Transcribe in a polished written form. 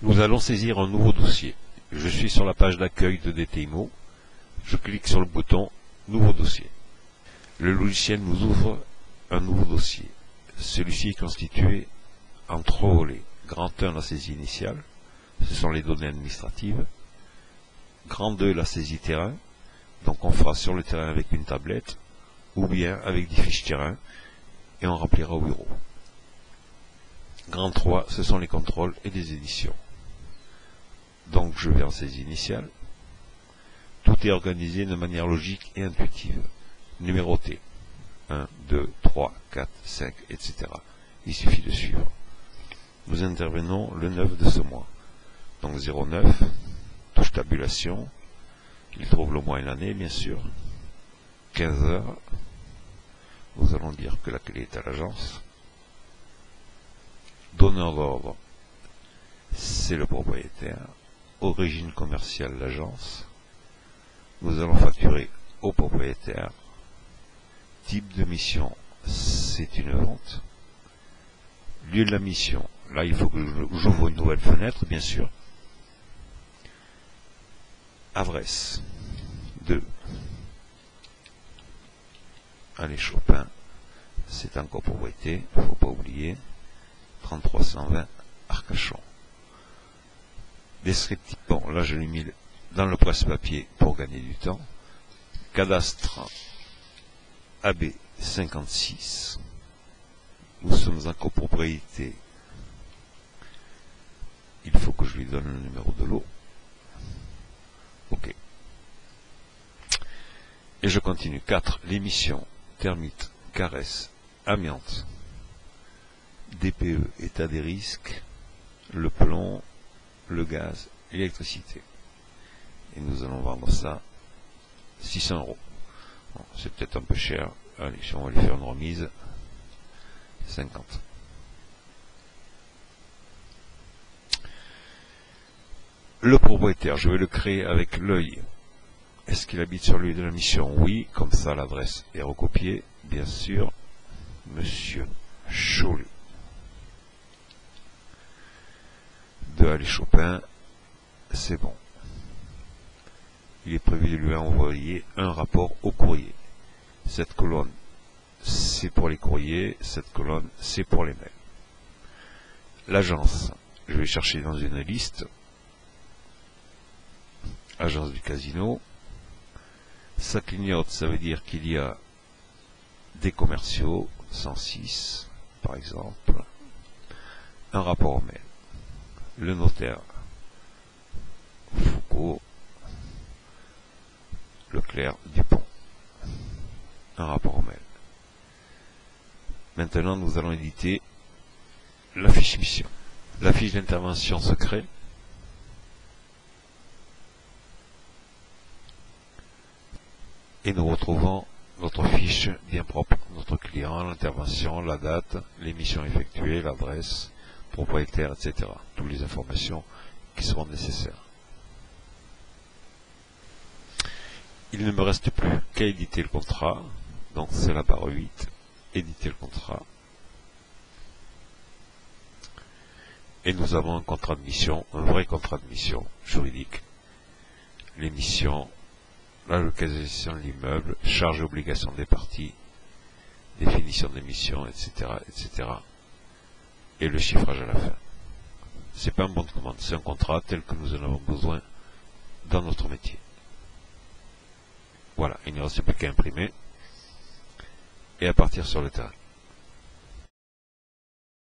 Nous allons saisir un nouveau dossier. Je suis sur la page d'accueil de DTIMO. Je clique sur le bouton Nouveau dossier. Le logiciel nous ouvre un nouveau dossier. Celui-ci est constitué en 3 volets. Grand 1, la saisie initiale. Ce sont les données administratives. Grand 2, la saisie terrain. Donc on fera sur le terrain avec une tablette ou bien avec des fiches terrain et on remplira au bureau. Grand 3, ce sont les contrôles et des éditions. Donc je vais en saisie initiale. Tout est organisé de manière logique et intuitive. Numéroté 1, 2, 3, 4, 5, etc. Il suffit de suivre. Nous intervenons le 9 de ce mois. Donc 09, touche tabulation. Il trouve le mois et l'année, bien sûr. 15 heures. Nous allons dire que la clé est à l'agence. Donneur d'ordre, c'est le propriétaire. Origine commerciale, l'agence. Nous allons facturer au propriétaire. Type de mission, c'est une vente. Lieu de la mission, là il faut que j'ouvre une nouvelle fenêtre, bien sûr. Adresse 2. Allez, Chopin, c'est en copropriété, il ne faut pas oublier. 3320 Arcachon. Descriptif, bon, là je l'ai mis dans le presse-papier pour gagner du temps. Cadastre AB 56. Nous sommes en copropriété. Il faut que je lui donne le numéro de lot. Ok. Et je continue. 4. L'émission, termites, caresses, amiante, DPE, état des risques, le plomb, le gaz, l'électricité. Et nous allons vendre ça 600 €. Bon, c'est peut-être un peu cher. Allez, on va lui faire une remise. 50. Le propriétaire, je vais le créer avec l'œil. Est-ce qu'il habite sur le lieu de la mission? Oui, comme ça l'adresse est recopiée. Bien sûr, Monsieur Cholet. De Allez Chopin, c'est bon. Il est prévu de lui envoyer un rapport au courrier. Cette colonne, c'est pour les courriers. Cette colonne, c'est pour les mails. L'agence, je vais chercher dans une liste. Agence du casino. Ça clignote, ça veut dire qu'il y a des commerciaux, 106 par exemple. Un rapport au mail. Le notaire, Foucault, Leclerc, Dupont. Un rapport au mail. Maintenant, nous allons éditer la fiche mission. La fiche d'intervention se crée. Et nous retrouvons notre fiche bien propre. Notre client, l'intervention, la date, les missions effectuées, l'adresse, propriétaire, etc. Toutes les informations qui seront nécessaires. Il ne me reste plus qu'à éditer le contrat. Donc c'est la barre 8. Éditer le contrat. Et nous avons un contrat de mission, un vrai contrat de mission juridique. Les missions, la localisation de l'immeuble, charges et obligations des parties, définition des missions, etc., etc. Et le chiffrage à la fin. C'est pas un bon de commande, c'est un contrat tel que nous en avons besoin dans notre métier. Voilà, il ne reste plus qu'à imprimer et à partir sur le terrain.